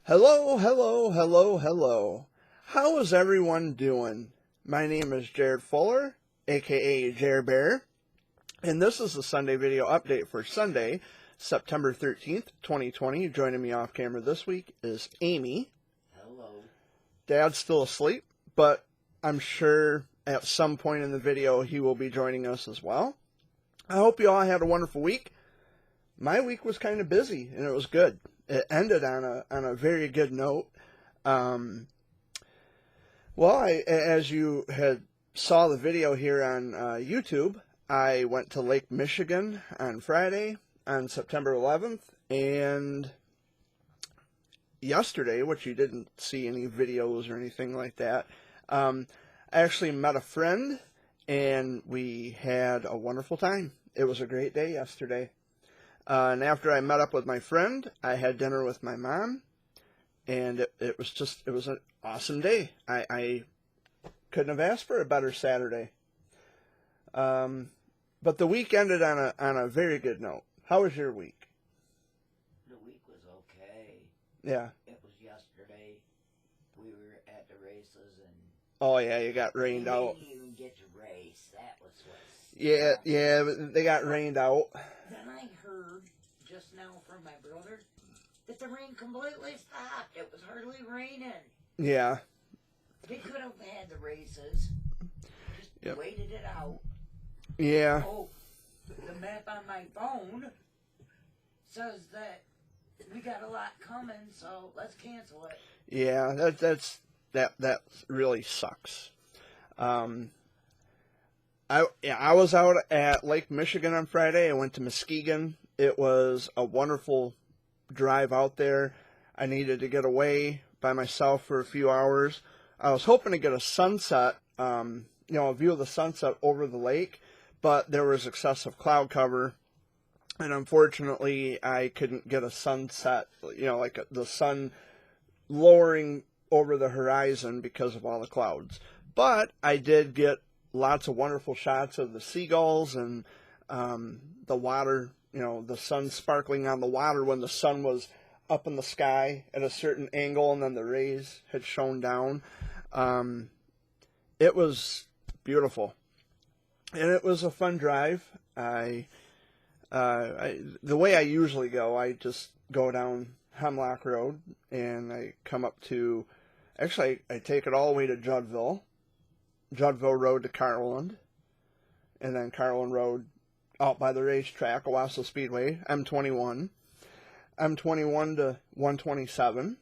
Hello, hello, hello, hello. How is everyone doing? My name is Jared Fuller, aka Jared Bear, and this is the Sunday video update for Sunday, September 13th, 2020. Joining me off camera this week is Amy. Hello. Dad's still asleep, but I'm sure at some point in the video he will be joining us as well. I hope you all had a wonderful week. My week was kind of busy, and it was good. It ended on a very good note. As you had saw the video here on YouTube, I went to Lake Michigan on Friday, on September 11th, and yesterday, which you didn't see any videos or anything like that, I actually met a friend, and we had a wonderful time. It was a great day yesterday. And after I met up with my friend, I had dinner with my mom, and it was an awesome day. I couldn't have asked for a better Saturday. But the week ended on a very good note. How was your week? The week was okay. Yeah. It was yesterday. We were at the races and... Oh, yeah, you got rained out. We didn't even get to race. That was what's... Yeah, they got rained out. Then I heard just now from my brother that the rain completely stopped. It was hardly raining. Yeah. They could have had the races. Just waited it out. Yeah. Oh, the map on my phone says that we got a lot coming, so let's cancel it. Yeah, that really sucks. I was out at Lake Michigan on Friday. I went to Muskegon. It was a wonderful drive out there. I needed to get away by myself for a few hours. I was hoping to get a sunset, a view of the sunset over the lake, but there was excessive cloud cover, and unfortunately I couldn't get a sunset, like the sun lowering over the horizon because of all the clouds. But I did get lots of wonderful shots of the seagulls and the water, the sun sparkling on the water when the sun was up in the sky at a certain angle and then the rays had shone down. It was beautiful. And it was a fun drive. The way I usually go, I just go down Hemlock Road and I come up to, actually I take it all the way to Juddville Road to Carland, and then Carland Road out by the racetrack, Owasso Speedway, M21 to 127,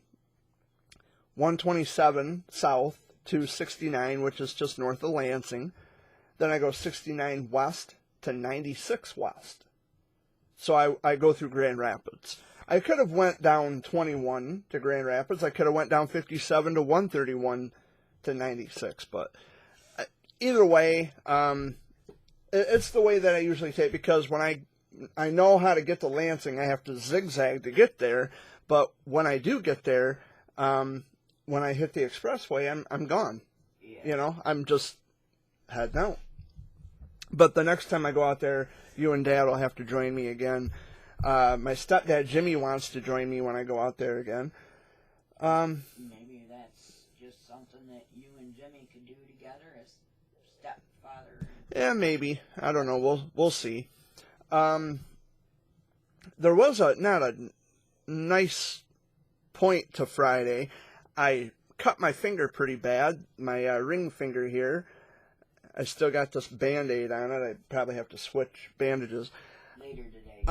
127 south to 69, which is just north of Lansing. Then I go 69 west to 96 west. So I go through Grand Rapids. I could have went down 21 to Grand Rapids. I could have went down 57 to 131 to 96, but either way, it's the way that I usually take, because when I know how to get to Lansing, I have to zigzag to get there. But when I do get there, when I hit the expressway, I'm gone. Yeah. I'm just heading out. But the next time I go out there, you and Dad will have to join me again. My stepdad Jimmy wants to join me when I go out there again. Maybe that's just something that you and Jimmy could do together as stepfather. Yeah, maybe. I don't know. We'll see. There was not a nice point to Friday. I cut my finger pretty bad, my ring finger here. I still got this Band-Aid on it. I probably have to switch bandages. Later today.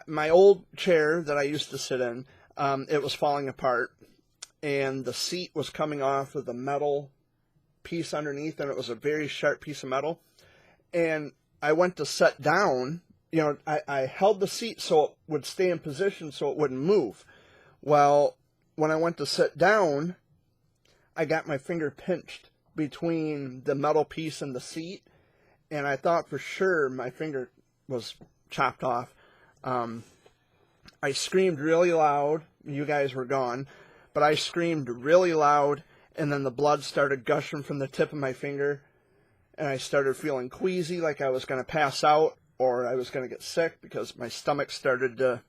My old chair that I used to sit in, it was falling apart, and the seat was coming off of the metal piece underneath, and it was a very sharp piece of metal. And I went to sit down. I held the seat so it would stay in position so it wouldn't move. Well, when I went to sit down, I got my finger pinched between the metal piece and the seat, and I thought for sure my finger was chopped off. I screamed really loud. You guys were gone, but I screamed really loud, and then the blood started gushing from the tip of my finger, and I started feeling queasy, like I was going to pass out or I was going to get sick, because my stomach started to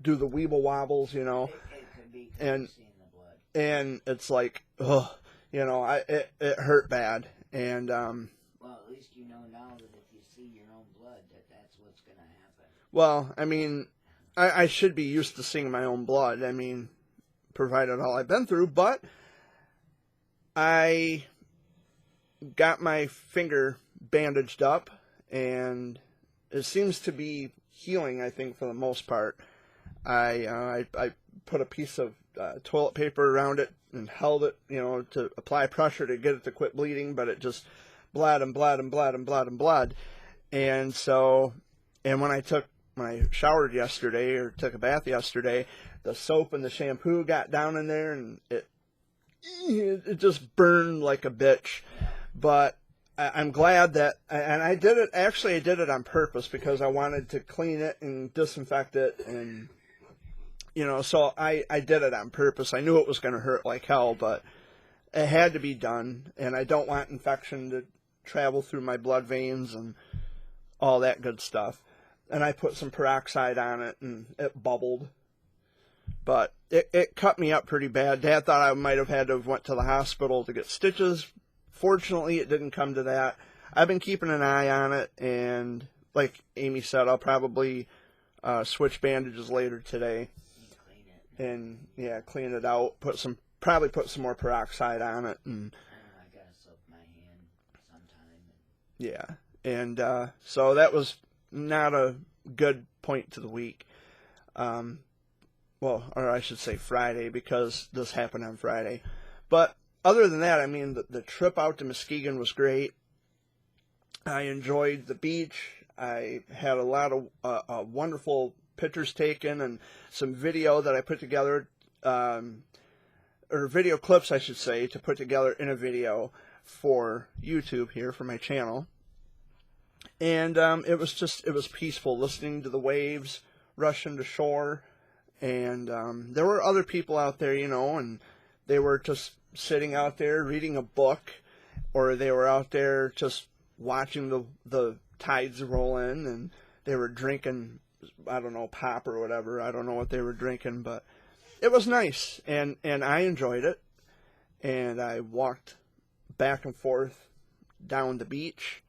do the weeble wobbles, It could be And seeing the blood. and it's like, oh, it hurt bad. And Well, at least you know now that if you see your own blood, that's what's going to happen. well, I mean, I should be used to seeing my own blood. I mean, provided all I've been through, but I got my finger bandaged up, and it seems to be healing, I think, for the most part. I put a piece of toilet paper around it and held it, to apply pressure to get it to quit bleeding, but it just bled and bled and bled and bled and bled. And so, and when I showered yesterday or took a bath yesterday, the soap and the shampoo got down in there, and it just burned like a bitch. But I'm glad that, and I did it on purpose because I wanted to clean it and disinfect it, and so I did it on purpose. I knew it was going to hurt like hell, but it had to be done, and I don't want infection to travel through my blood veins and all that good stuff. And I put some peroxide on it, and it bubbled. But it cut me up pretty bad. Dad thought I might have had to have went to the hospital to get stitches. Fortunately, it didn't come to that. I've been keeping an eye on it, and like Amy said, I'll probably switch bandages later today. And clean it out. Probably put some more peroxide on it, and I gotta soak my hand sometime. yeah, and so that was not a good point to the week. Well, or I should say Friday, because this happened on Friday. But other than that, I mean, the trip out to Muskegon was great. I enjoyed the beach. I had a lot of wonderful pictures taken and some video that I put together, or video clips, I should say, to put together in a video for YouTube here for my channel. And it was peaceful listening to the waves rush into shore. And there were other people out there, and they were just sitting out there reading a book, or they were out there just watching the tides roll in, and they were drinking, I don't know, pop or whatever. I don't know what they were drinking, but it was nice, and I enjoyed it. And I walked back and forth down the beach.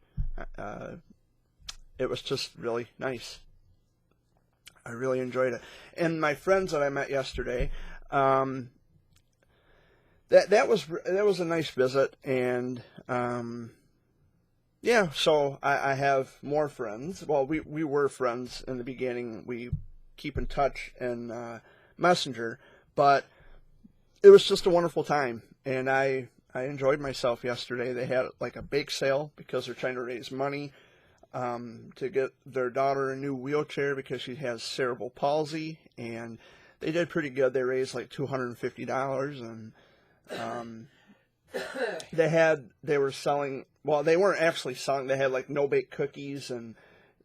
It was just really nice. I really enjoyed it. And my friends that I met yesterday, that was a nice visit, and so I have more friends. Well, we were friends in the beginning. We keep in touch in Messenger, but it was just a wonderful time, and I enjoyed myself yesterday. They had like a bake sale because they're trying to raise money to get their daughter a new wheelchair because she has cerebral palsy, and they did pretty good. They raised like $250, and they were selling, well, they weren't actually selling, they had like no-bake cookies and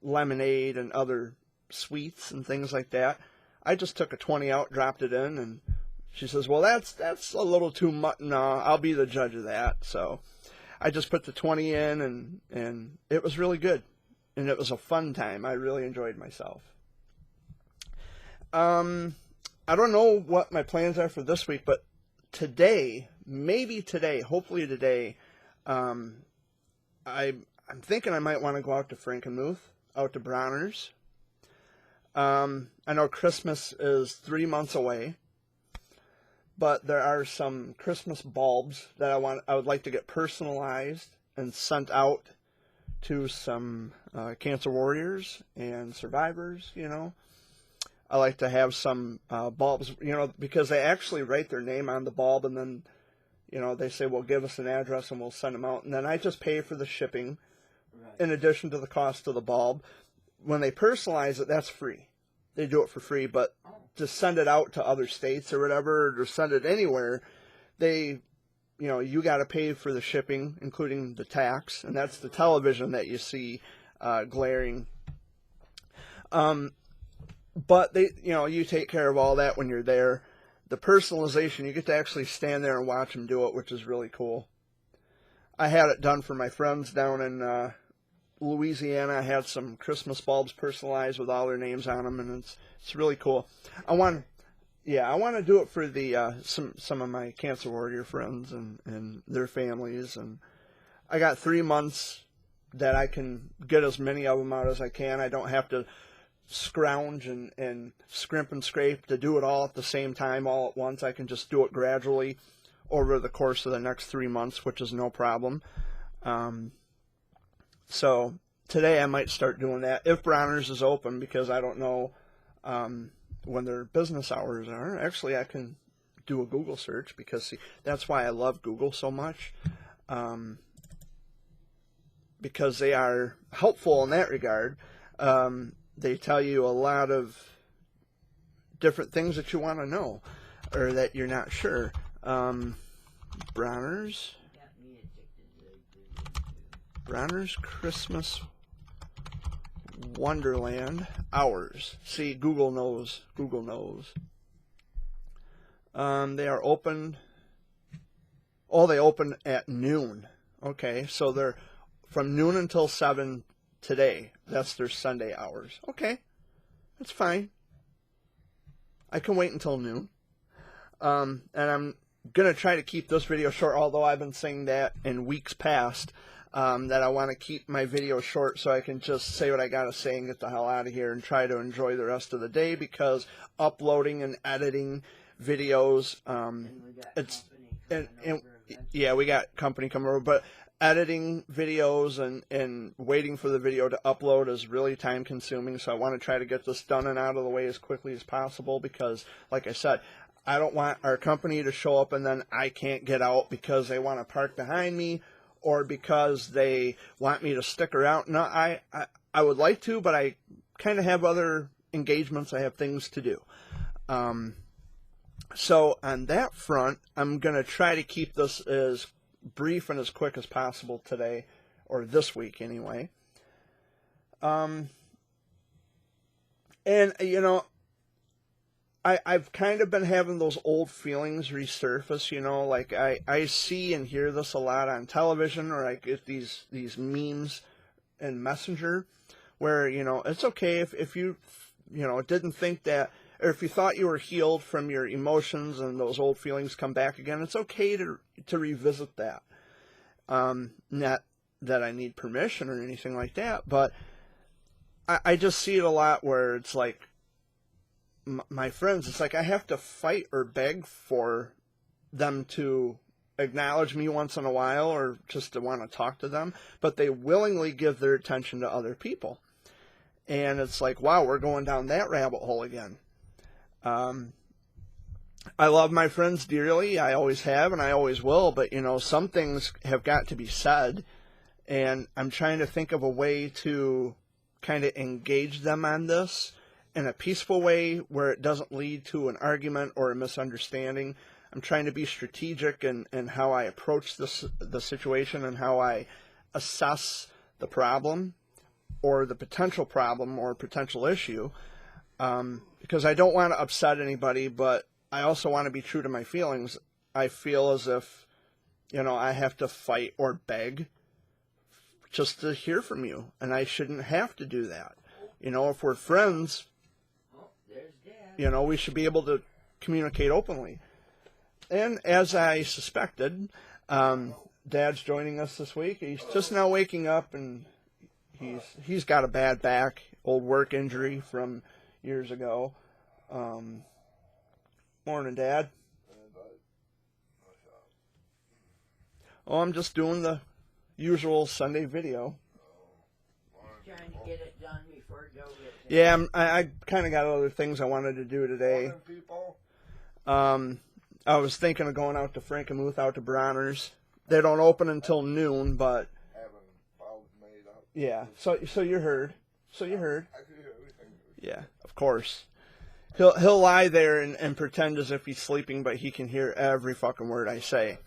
lemonade and other sweets and things like that. I just took a 20 out, dropped it in, and she says, well, that's a little too much. No, I'll be the judge of that. So I just put the 20 in, and it was really good. And it was a fun time. I really enjoyed myself. I don't know what my plans are for this week, but today, hopefully today, I'm thinking I might want to go out to Frankenmuth, out to Bronner's. I know Christmas is 3 months away, but there are some Christmas bulbs that I would like to get personalized and sent out to some cancer warriors and survivors. I like to have some bulbs, because they actually write their name on the bulb, and then they say, well, give us an address and we'll send them out, and then I just pay for the shipping, right, in addition to the cost of the bulb. When they personalize it, that's free. They do it for free, but to send it out to other states or whatever, or to send it anywhere, you got to pay for the shipping, including the tax, and that's the television that you see glaring. But you take care of all that when you're there. The personalization, you get to actually stand there and watch them do it, which is really cool. I had it done for my friends down in Louisiana. I had some Christmas bulbs personalized with all their names on them, and it's really cool. I want Yeah, I want to do it for the some of my cancer warrior friends and their families, and I got 3 months that I can get as many of them out as I can. I don't have to scrounge and scrimp and scrape to do it all at the same time, all at once. I can just do it gradually over the course of the next 3 months, which is no problem. So today I might start doing that if Bronner's is open, because I don't know when their business hours are. Actually, I can do a Google search, because see, that's why I love Google so much, because they are helpful in that regard. They tell you a lot of different things that you want to know or that you're not sure. Bronner's Christmas Wonderland hours. See, Google knows. Google knows. They are open. Oh, they open at noon. Okay, so they're from noon until 7 today. That's their Sunday hours. Okay, that's fine. I can wait until noon. And I'm going to try to keep this video short, although I've been saying that in weeks past, that I want to keep my video short so I can just say what I got to say and get the hell out of here and try to enjoy the rest of the day, because uploading and editing videos, yeah, we got company coming over, but editing videos and waiting for the video to upload is really time consuming. So I want to try to get this done and out of the way as quickly as possible, because like I said, I don't want our company to show up and then I can't get out because they want to park behind me or because they want me to stick around. No, I would like to, but I kind of have other engagements. I have things to do. So on that front, I'm going to try to keep this as brief and as quick as possible today, or this week anyway. And, you know, I've kind of been having those old feelings resurface, you know, like I see and hear this a lot on television, or I get these memes in Messenger where, you know, it's okay if you, you know, didn't think that, or if you thought you were healed from your emotions and those old feelings come back again, it's okay to revisit that. Not that I need permission or anything like that, but I just see it a lot where it's like, my friends, it's like I have to fight or beg for them to acknowledge me once in a while or just to want to talk to them, but they willingly give their attention to other people. And it's like, wow, we're going down that rabbit hole again. I love my friends dearly. I always have and I always will, but you know, some things have got to be said, and I'm trying to think of a way to kind of engage them on this in a peaceful way where it doesn't lead to an argument or a misunderstanding. I'm trying to be strategic in how I approach the situation and how I assess the problem or the potential problem or potential issue, because I don't want to upset anybody, but I also want to be true to my feelings. I feel as if, you know, I have to fight or beg just to hear from you, and I shouldn't have to do that. You know, if we're friends, you know, we should be able to communicate openly. And as I suspected, Dad's joining us this week. He's just now waking up, and he's got a bad back, old work injury from years ago. Morning, Dad. Oh, I'm just doing the usual Sunday video. Trying to get it done before Joe gets in. Yeah, I kind of got other things I wanted to do today. I was thinking of going out to Frankenmuth, out to Bronner's. They don't open until noon, but yeah. So you heard. So you heard. Yeah, of course. He'll lie there and pretend as if he's sleeping, but he can hear every fucking word I say.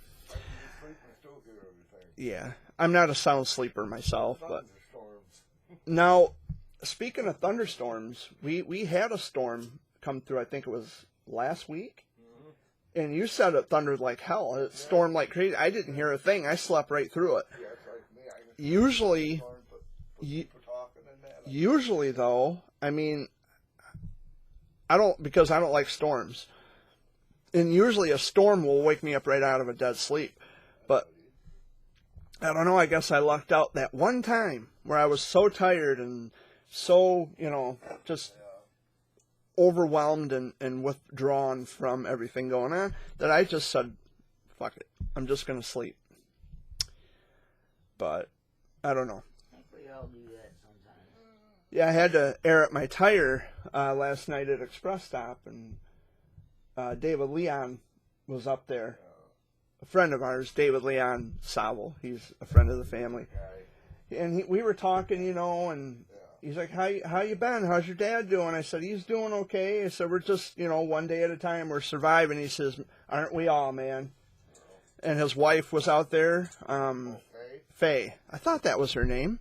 Yeah, I'm not a sound sleeper myself, but now, speaking of thunderstorms, we had a storm come through. I think it was last week, and you said it thundered like hell. It stormed like crazy. I didn't hear a thing. I slept right through it. Usually though, I mean, because I don't like storms. and usually a storm will wake me up right out of a dead sleep. But I don't know, I guess I lucked out that one time where I was so tired and so, just overwhelmed and withdrawn from everything going on that I just said, fuck it, I'm just going to sleep. But I don't know. I think we all do that sometimes. Yeah, I had to air up my tire last night at Express Stop, and David Leon was up there. A friend of ours, David Leon Sowell. He's a friend of the family. And we were talking, and he's like, how you been? How's your dad doing? I said, he's doing okay. I said, we're just, one day at a time. We're surviving. He says, aren't we all, man? And his wife was out there, Faye. I thought that was her name.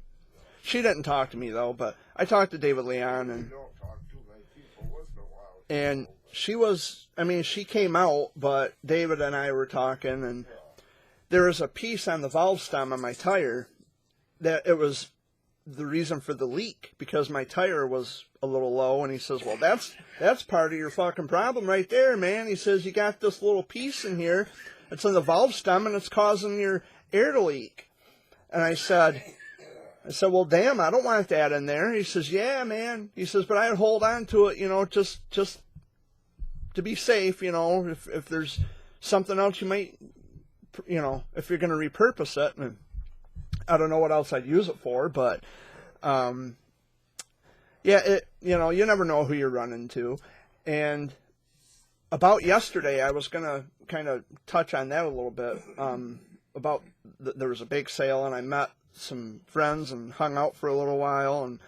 She didn't talk to me, though, but I talked to David Leon. And she was, she came out, but David and I were talking, and there was a piece on the valve stem on my tire that it was the reason for the leak, because my tire was a little low. And he says, well, that's part of your fucking problem right there, man. He says, you got this little piece in here, it's in the valve stem, and it's causing your air to leak. And I said, well, damn, I don't want that in there. He says, yeah, man. He says, but I'd hold on to it, just to be safe, if there's something else you might, if you're going to repurpose it. And I don't know what else I'd use it for, but, you never know who you're running to. And about yesterday, I was going to kind of touch on that a little bit, there was a bake sale, and I met some friends and hung out for a little while and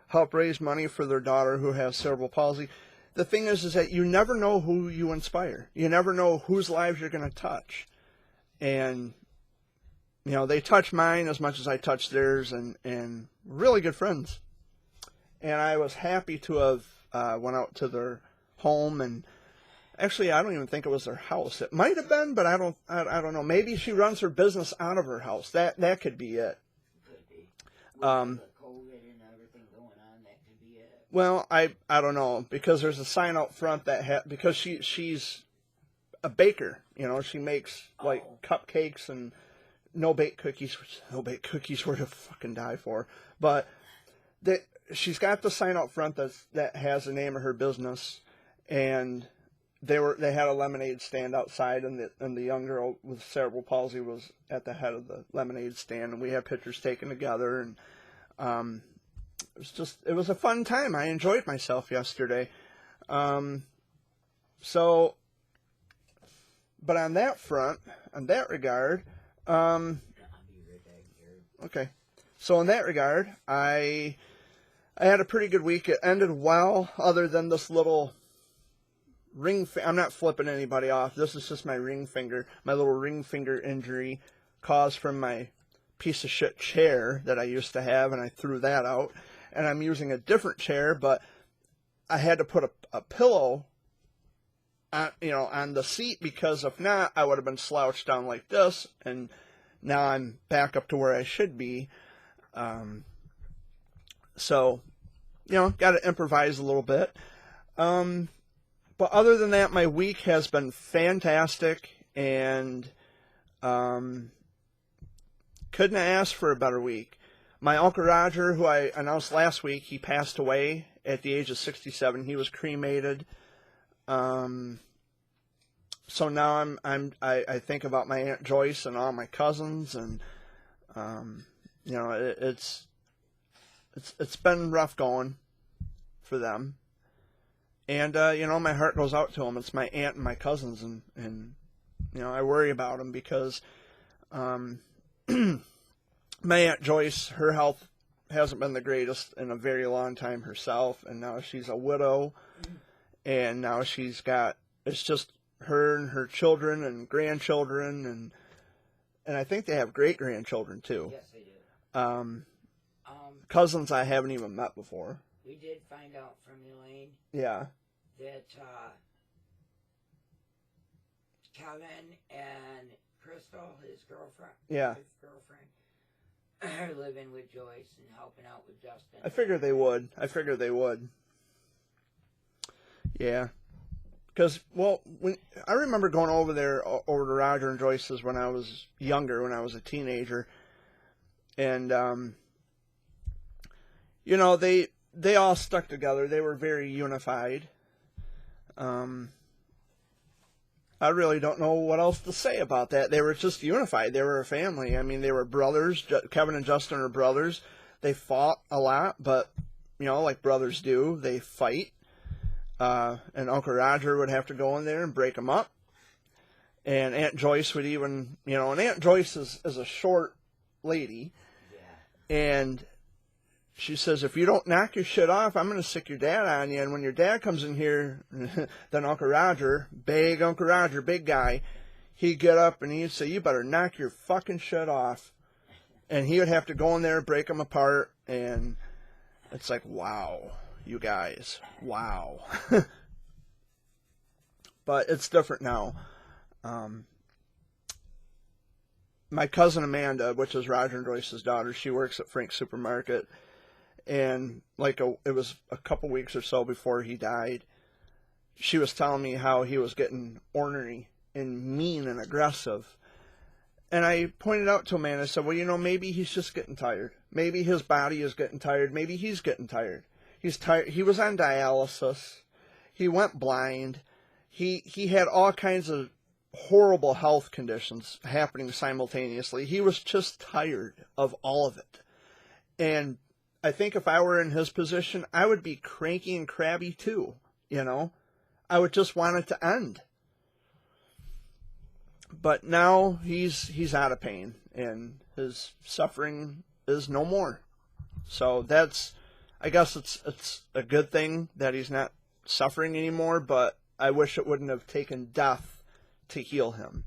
helped raise money for their daughter who has cerebral palsy. The thing is that you never know who you inspire. You never know whose lives you're going to touch. And, they touch mine as much as I touch theirs, and really good friends. And I was happy to have went out to their home, and actually, I don't even think it was their house. It might have been, but I don't know. Maybe she runs her business out of her house. That could be it. Could be. With the COVID and everything going on, that could be it. Well, I don't know, because there's a sign out front that because she's a baker. She makes cupcakes and no bake cookies, which no bake cookies were to fucking die for. But she's got the sign out front that has the name of her business, and they had a lemonade stand outside, and the young girl with cerebral palsy was at the head of the lemonade stand, and we had pictures taken together, and it was a fun time. I enjoyed myself yesterday. But on that front, on that regard, okay. So in that regard, I had a pretty good week. It ended well, other than this little I'm not flipping anybody off. This is just my little ring finger injury caused from my piece of shit chair that I used to have, and I threw that out. And I'm using a different chair, but I had to put a pillow on the seat, because if not, I would have been slouched down like this, and now I'm back up to where I should be. So, got to improvise a little bit. But other than that, my week has been fantastic, and couldn't have asked for a better week. My Uncle Roger, who I announced last week, he passed away at the age of 67. He was cremated. So now I think about my Aunt Joyce and all my cousins, and it's been rough going for them. And my heart goes out to them. It's my aunt and my cousins, and I worry about them, because my Aunt Joyce, her health hasn't been the greatest in a very long time herself, and now she's a widow, and now it's just her and her children and grandchildren, and I think they have great-grandchildren, too. Yes, they do. Cousins I haven't even met before. We did find out from Elaine. Yeah. That Kevin and Crystal, his girlfriend, are living with Joyce and helping out with Justin. I figured they would. Yeah. Because, well, I remember going over there, over to Roger and Joyce's when I was younger, when I was a teenager. And, you know, they all stuck together. They were very unified. I really don't know what else to say about that. They were just unified. They were a family. I mean, they were brothers. Kevin and Justin are brothers. They fought a lot, but, you know, like brothers do, they fight. And Uncle Roger would have to go in there and break them up. And Aunt Joyce would even, you know, and Aunt Joyce is a short lady. Yeah. And she says, if you don't knock your shit off, I'm going to sick your dad on you. And when your dad comes in here, then Uncle Roger, big guy, he'd get up and he'd say, you better knock your fucking shit off. And he would have to go in there, break them apart. And it's like, wow, you guys, wow. But it's different now. My cousin Amanda, which is Roger and Joyce's daughter, she works at Frank's Supermarket. And it was a couple weeks or so before he died, she was telling me how he was getting ornery and mean and aggressive. And I pointed out to Amanda, I said, well, you know, maybe he's just getting tired. Maybe his body is getting tired. Maybe he's getting tired. He's tired. He was on dialysis. He went blind. He had all kinds of horrible health conditions happening simultaneously. He was just tired of all of it. And I think if I were in his position, I would be cranky and crabby too, you know. I would just want it to end. But now he's out of pain and his suffering is no more. So I guess it's a good thing that he's not suffering anymore, but I wish it wouldn't have taken death to heal him.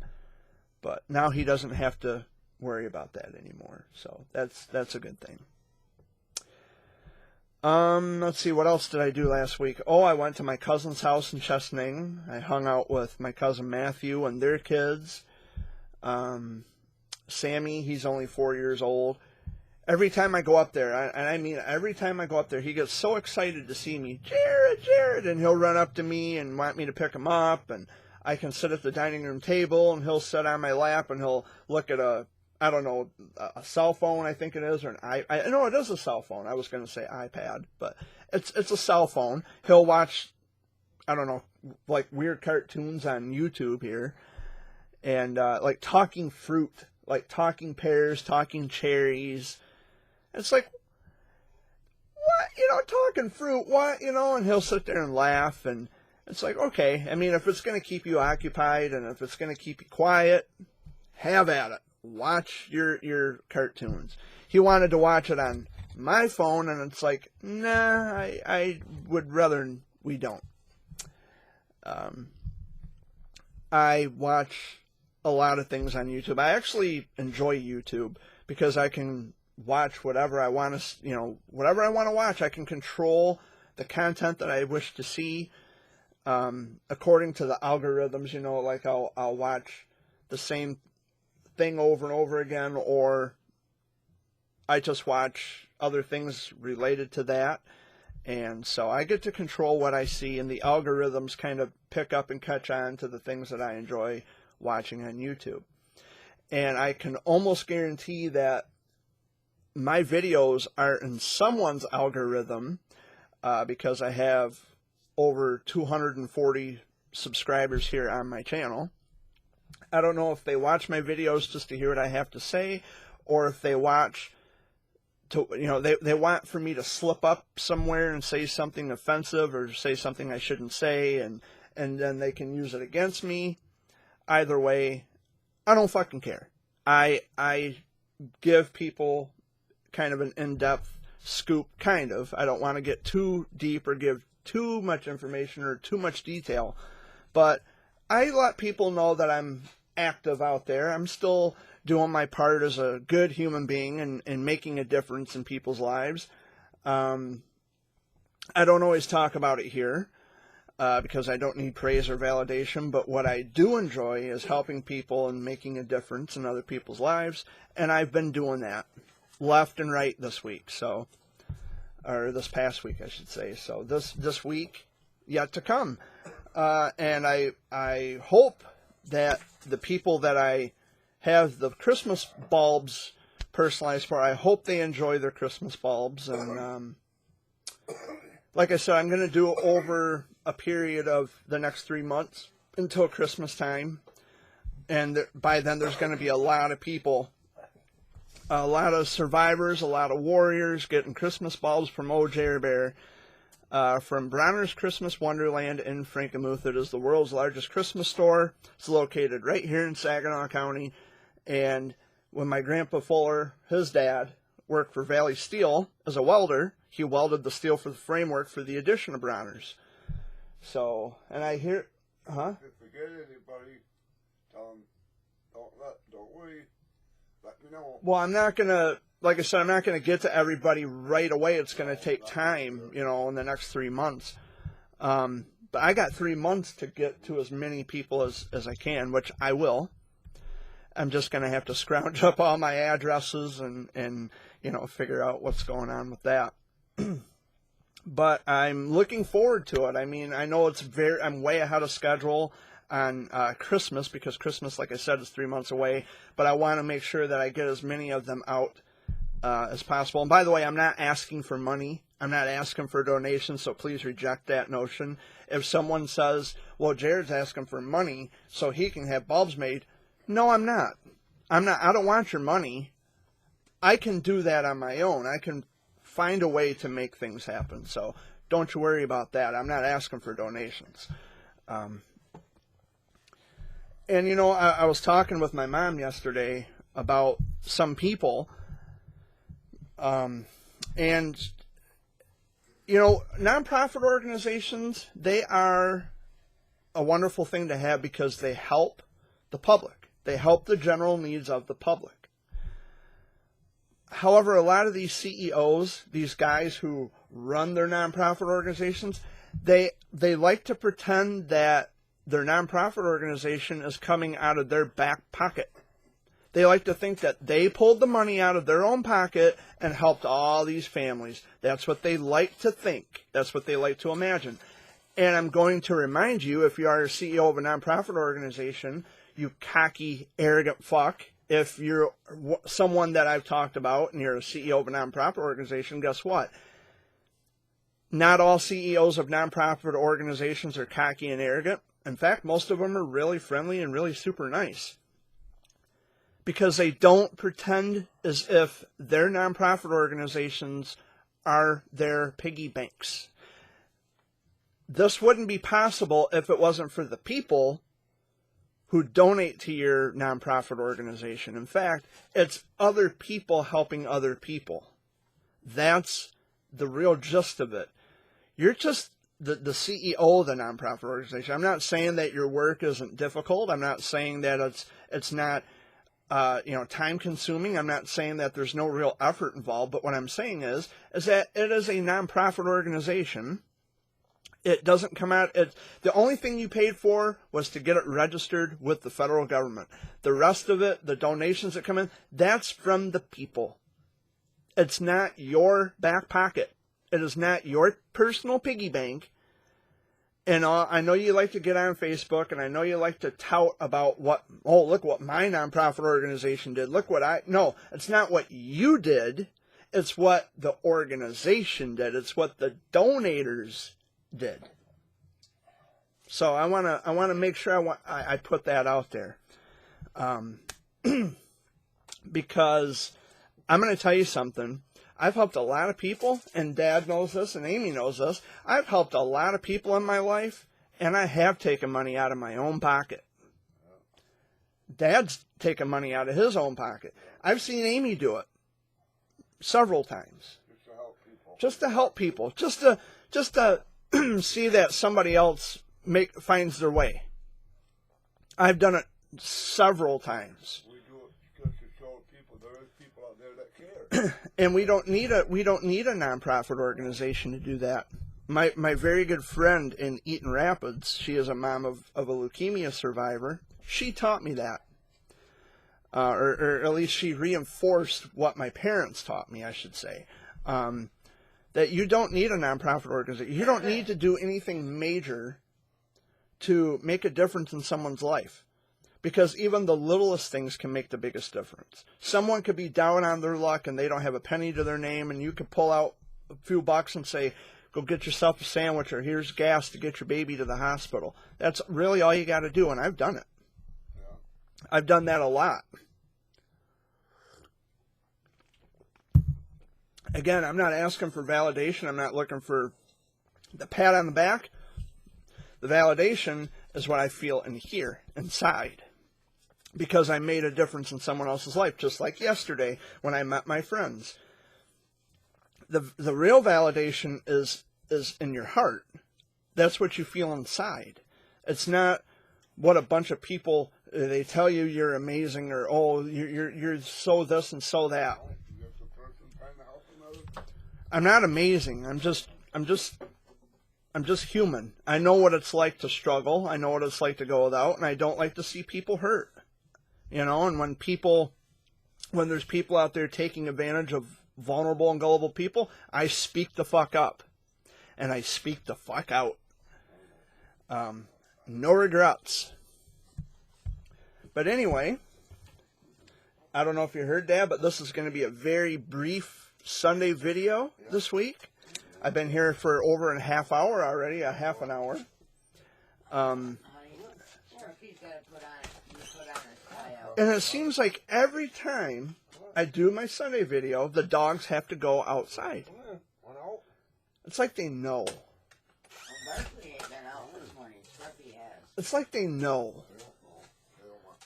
But now he doesn't have to worry about that anymore. So that's a good thing. Let's see, what else did I do last week? Oh, I went to my cousin's house in Chesaning. I hung out with my cousin Matthew and their kids. Sammy, he's only 4 years old. Every time I go up there, every time I go up there, he gets so excited to see me. Jared, and he'll run up to me and want me to pick him up, and I can sit at the dining room table, and he'll sit on my lap, and he'll look at a cell phone, I think it is, or no, it is a cell phone. I was going to say iPad, but it's a cell phone. He'll watch, like weird cartoons on YouTube here, and like talking fruit, like talking pears, talking cherries. It's like, what, talking fruit, what, and he'll sit there and laugh, and it's like, okay, I mean, if it's going to keep you occupied, and if it's going to keep you quiet, have at it. Watch your cartoons. He wanted to watch it on my phone, and it's like, nah, I would rather we don't. I watch a lot of things on YouTube. I actually enjoy YouTube because I can watch whatever I want to, whatever I want to watch. I can control the content that I wish to see according to the algorithms. Like I'll watch the same thing over and over again, or I just watch other things related to that. And so I get to control what I see, and the algorithms kind of pick up and catch on to the things that I enjoy watching on YouTube. And I can almost guarantee that my videos are in someone's algorithm because I have over 240 subscribers here on my channel. I don't know if they watch my videos just to hear what I have to say, or if they watch to, they want for me to slip up somewhere and say something offensive or say something I shouldn't say, and then they can use it against me. Either way, I don't fucking care. I give people kind of an in-depth scoop, kind of. I don't want to get too deep or give too much information or too much detail, but I let people know that I'm active out there. I'm still doing my part as a good human being and making a difference in people's lives. I don't always talk about it here because I don't need praise or validation, but what I do enjoy is helping people and making a difference in other people's lives, and I've been doing that left and right this week, or this past week, I should say. So this week, yet to come. and I hope that the people that I have the Christmas bulbs personalized for, I hope they enjoy their Christmas bulbs. And like I said, I'm going to do it over a period of the next 3 months until Christmas time. And by then there's going to be a lot of people, a lot of survivors, a lot of warriors getting Christmas bulbs from OJ Bear. From Bronner's Christmas Wonderland in Frankenmuth. It is the world's largest Christmas store. It's located right here in Saginaw County. And when my grandpa Fuller, his dad, worked for Valley Steel as a welder, he welded the steel for the framework for the addition of Bronner's. So, and I hear, If you forget anybody, tell them, don't worry, let me know. well, I'm not going to, like I said, I'm not going to get to everybody right away. It's going to take time, you know, in the next 3 months. But I got 3 months to get to as many people as I can, which I will. I'm just going to have to scrounge up all my addresses and you know, figure out what's going on with that. But I'm looking forward to it. I mean, I know I'm way ahead of schedule on Christmas, because Christmas, like I said, is 3 months away. But I want to make sure that I get as many of them out as possible. And by the way, I'm not asking for money. I'm not asking for donations, so please reject that notion. If someone says, well, Jared's asking for money so he can have bulbs made, no, I'm not. I don't want your money. I can do that on my own. I can find a way to make things happen. So don't you worry about that. I'm not asking for donations. And, you know, I was talking with my mom yesterday about some people. And, you know, nonprofit organizations, they are a wonderful thing to have because they help the public. They help the general needs of the public. However, a lot of these CEOs, these guys who run their nonprofit organizations, they like to pretend that their nonprofit organization is coming out of their back pocket. They like to think that they pulled the money out of their own pocket and helped all these families. That's what they like to think. That's what they like to imagine. And I'm going to remind you, if you are a CEO of a nonprofit organization, you cocky, arrogant fuck, if you're someone that I've talked about and you're a CEO of a nonprofit organization, guess what? Not all CEOs of nonprofit organizations are cocky and arrogant. In fact, most of them are really friendly and really super nice. Because they don't pretend as if their nonprofit organizations are their piggy banks. This wouldn't be possible if it wasn't for the people who donate to your nonprofit organization. In fact, it's other people helping other people. That's the real gist of it. You're just the CEO of the nonprofit organization. I'm not saying that your work isn't difficult. I'm not saying that it's not time consuming. I'm not saying that there's no real effort involved. But what I'm saying is that it is a nonprofit organization. It doesn't come out. The only thing you paid for was to get it registered with the federal government. The rest of it, the donations that come in, that's from the people. It's not your back pocket. It is not your personal piggy bank. And I know you like to get on Facebook, and I know you like to tout about look what my nonprofit organization did. No, it's not what you did. It's what the organization did. It's what the donators did. So I want to make sure I put that out there, because I'm going to tell you something. I've helped a lot of people, and Dad knows this, and Amy knows this. I've helped a lot of people in my life, and I have taken money out of my own pocket. Dad's taken money out of his own pocket. I've seen Amy do it several times. Just to help people. Just to see that somebody else finds their way. I've done it several times. We do it because to show people there is people out there that care. And we don't need a nonprofit organization to do that. My very good friend in Eaton Rapids, she is a mom of a leukemia survivor. She taught me that. Or at least she reinforced what my parents taught me, I should say. That you don't need a nonprofit organization. You don't need to do anything major to make a difference in someone's life. Because even the littlest things can make the biggest difference. Someone could be down on their luck and they don't have a penny to their name, and you could pull out a few bucks and say, go get yourself a sandwich, or here's gas to get your baby to the hospital. That's really all you got to do, and I've done it. Yeah. I've done that a lot. Again, I'm not asking for validation. I'm not looking for the pat on the back. The validation is what I feel in here, inside. Because I made a difference in someone else's life, just like yesterday when I met my friends. The real validation is in your heart. That's what you feel inside. It's not what a bunch of people, they tell you you're amazing, or, oh, you're so this and so that. You're the person trying to help another. I'm not amazing. I'm just human. I know what it's like to struggle. I know what it's like to go without, and I don't like to see people hurt. You know, and when there's people out there taking advantage of vulnerable and gullible people, I speak the fuck up. And I speak the fuck out. No regrets. But anyway, I don't know if you heard that, but this is going to be a very brief Sunday video this week. I've been here for over a half hour already, a half an hour. Honey, Scruffy's got to put on a tie out. And it seems like every time I do my Sunday video, the dogs have to go outside. Yeah, went out. It's like they know. Well, Barkley ain't been out this morning. Scruffy has. It's like they know. They don't want.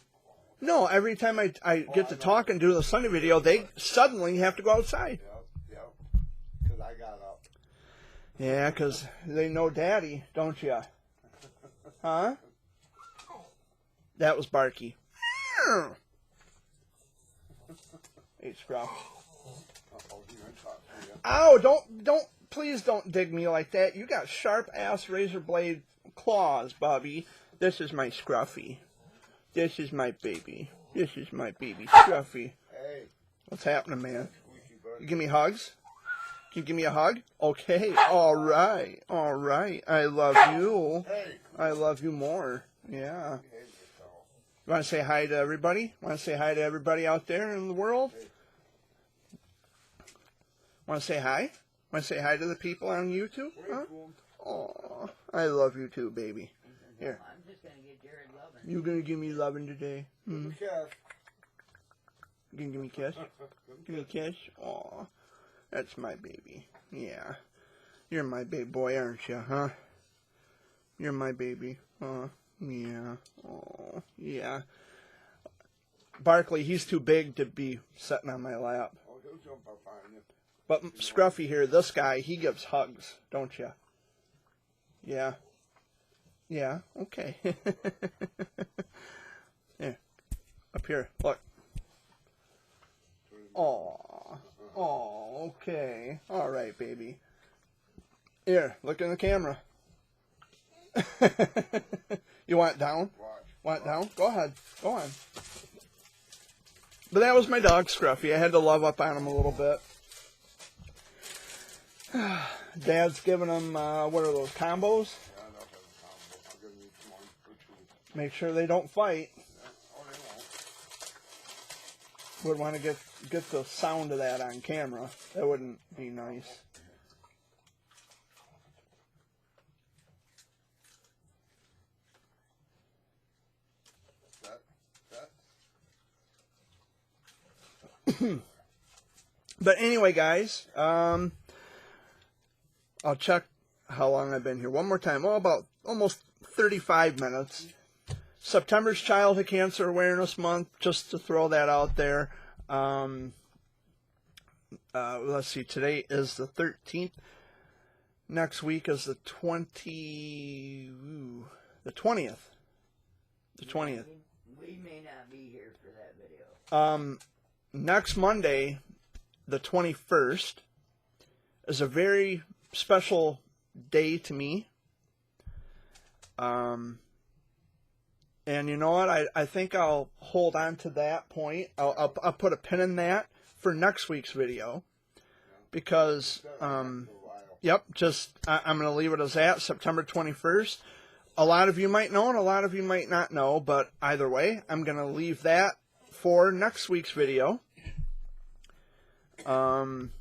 No, every time I get to talk and do the Sunday video, they suddenly have to go outside. Yep. Because I got up. Yeah, because they know Daddy, don't you? Huh? That was Barky. Hey, Scruff. Uh-oh, he gonna talk to you. Ow, please don't dig me like that. You got sharp-ass razor blade claws, Bobby. This is my Scruffy. This is my baby. This is my baby, Scruffy. Hey, What's happening, man? squeaky butt. You give me hugs? Can you give me a hug? Okay, all right. I love you. Hey, I love you more. Yeah. behave yourself. You want to say hi to everybody? Want to say hi to everybody out there in the world? Want to say hi? Want to say hi to the people on YouTube? Huh? Aw, I love you too, baby. Here. I'm just going to get Jared loving. You gonna give me loving today? Hmm? Yes. You gonna give me a kiss? Give me a kiss? Aw, that's my baby. Yeah. You're my big boy, aren't you, huh? You're my baby. Yeah. Oh, yeah. Barkley, he's too big to be sitting on my lap. Oh, he'll jump up on you. But Scruffy here, this guy, he gives hugs, don't you? Yeah. Yeah, okay. Here. Up here, look. Aw. Oh, okay. All right, baby. Here, look in the camera. You want it down? Watch. Want it down? Go ahead. Go on. But that was my dog, Scruffy. I had to love up on him a little bit. Dad's giving him, what are those, combos? Yeah, I know that's a combo. I'll give you one or two. Make sure they don't fight. Yeah. Oh, they won't. Would want to get the sound of that on camera. That wouldn't be nice. That. But anyway, guys, I'll check how long I've been here one more time. Oh, about almost 35 minutes. September's Childhood Cancer Awareness Month, just to throw that out there. Let's see, today is the 13th. Next week is the 20th. The 20th. We may not be here for that video. Next Monday, the 21st, is a very special day to me. And you know what? I think I'll hold on to that point. I'll put a pin in that for next week's video. Because, yep, I'm going to leave it as that, September 21st. a lot of you might know and a lot of you might not know, but either way, I'm going to leave that for next week's video. And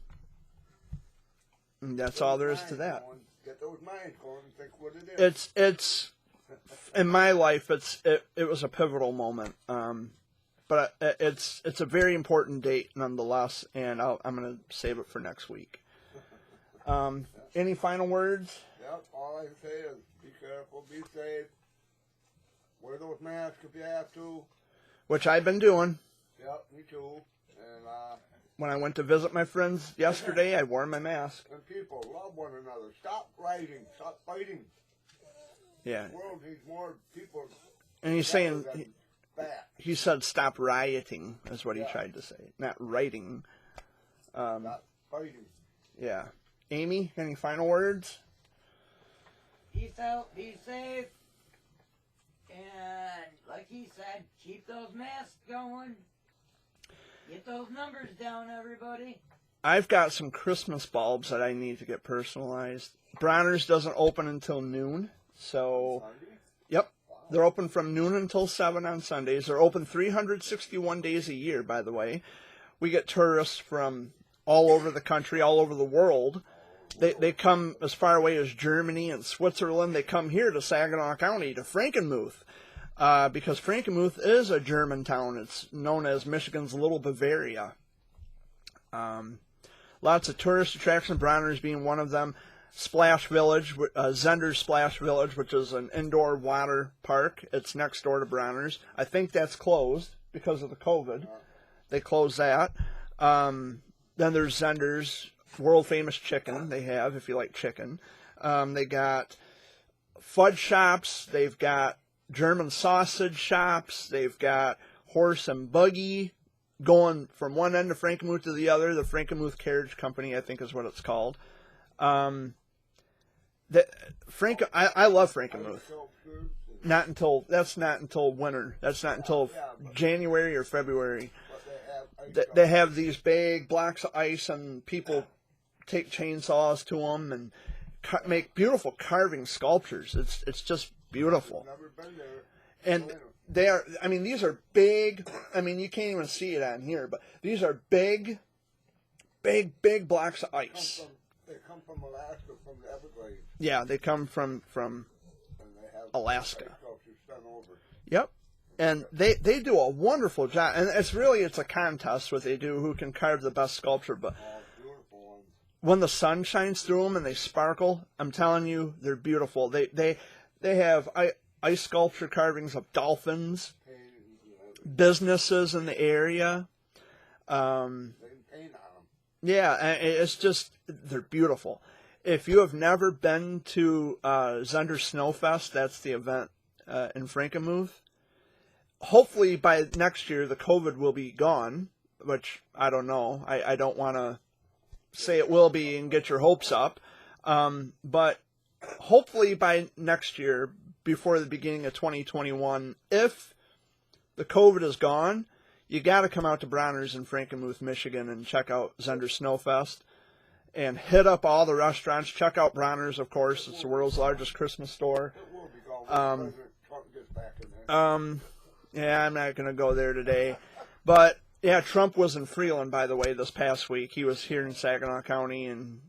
that's all there is to that. Get those minds going and think what it is. It's in my life, it was a pivotal moment. But it's a very important date nonetheless, and I'm going to save it for next week. Any final words? Yep, all I can say is be careful, be safe, wear those masks if you have to. Which I've been doing. Yep, me too. And when I went to visit my friends yesterday, I wore my mask. And people love one another. Stop rioting. Stop fighting. Yeah. The world needs more people. And he's saying, he said stop rioting, is what he tried to say. Not writing. Stop fighting. Yeah. Amy, any final words? Peace out, be safe, and like he said, keep those masks going. Get those numbers down, everybody. I've got some Christmas bulbs that I need to get personalized. Bronner's doesn't open until noon, so... Sunday? Yep. They're open from noon until 7 on Sundays. They're open 361 days a year, by the way. We get tourists from all over the country, all over the world. They come as far away as Germany and Switzerland. They come here to Saginaw County, to Frankenmuth. Because Frankenmuth is a German town. It's known as Michigan's Little Bavaria. Lots of tourist attractions, Bronner's being one of them. Splash Village, Zender's Splash Village, which is an indoor water park. It's next door to Bronner's. I think that's closed because of the COVID. They closed that. Then there's Zender's world-famous chicken they have, if you like chicken. They got fudge shops. They've got German sausage shops. They've got horse and buggy going from one end of Frankenmuth to the other. The Frankenmuth Carriage Company, I think, is what it's called. I love Frankenmuth. That's not until winter. That's not until January or February. They have these big blocks of ice, and people take chainsaws to them and make beautiful carving sculptures. It's just beautiful. Never been there. And they are, I mean, these are big, I mean, you can't even see it on here, but these are big blocks of ice. They come from Alaska, from the Everglades. Yeah, they come from And they have Alaska. ice sculptures done over. Yep. And they do a wonderful job. And it's a contest what they do, who can carve the best sculpture. But Beautiful ones. when the sun shines through them and they sparkle, I'm telling you, they're beautiful. They have ice sculpture carvings of dolphins, businesses in the area. They can paint on them. Yeah, and it's just, they're beautiful. If you have never been to Zender Snowfest, that's the event in Frankenmuth. Hopefully by next year the COVID will be gone, which I don't know. I don't want to say it will be and get your hopes up. But hopefully by next year, before the beginning of 2021, if the COVID is gone, you got to come out to Bronner's in Frankenmuth, Michigan, and check out Zender Snowfest. And hit up all the restaurants. Check out Bronner's, of course. It's the world's largest Christmas store. It will be gone when President Trump gets back in there. Yeah, I'm not going to go there today. But, yeah, Trump was in Freeland, by the way, this past week. He was here in Saginaw County, and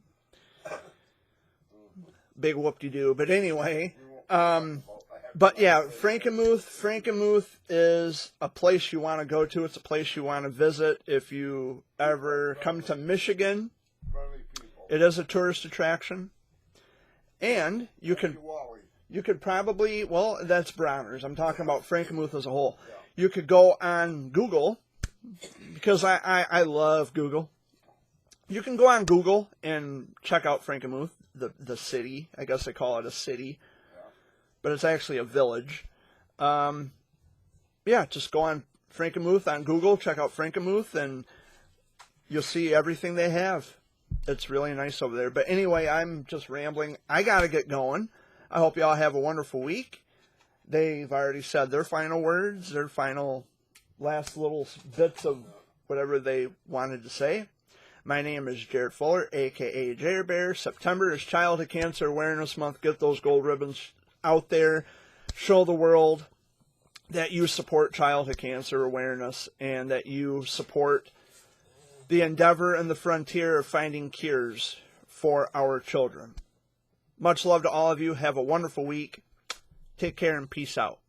big whoop-de-doo. But anyway, but yeah, Frankenmuth is a place you want to go to. It's a place you want to visit if you ever come to Michigan. Friendly people. It is a tourist attraction. And you could probably, well, that's Bronner's. I'm talking about Frankenmuth as a whole. You could go on Google, because I love Google. You can go on Google and check out Frankenmuth, the city. I guess they call it a city, but it's actually a village. Yeah, just go on Frankenmuth on Google, check out Frankenmuth, and you'll see everything they have. It's really nice over there. But anyway, I'm just rambling. I got to get going. I hope you all have a wonderful week. They've already said their final words, their final last little bits of whatever they wanted to say. My name is Jared Fuller, a.k.a. Jared Bear. September is Childhood Cancer Awareness Month. Get those gold ribbons out there, show the world that you support childhood cancer awareness and that you support the endeavor and the frontier of finding cures for our children. Much love to all of you. Have a wonderful week. Take care and peace out.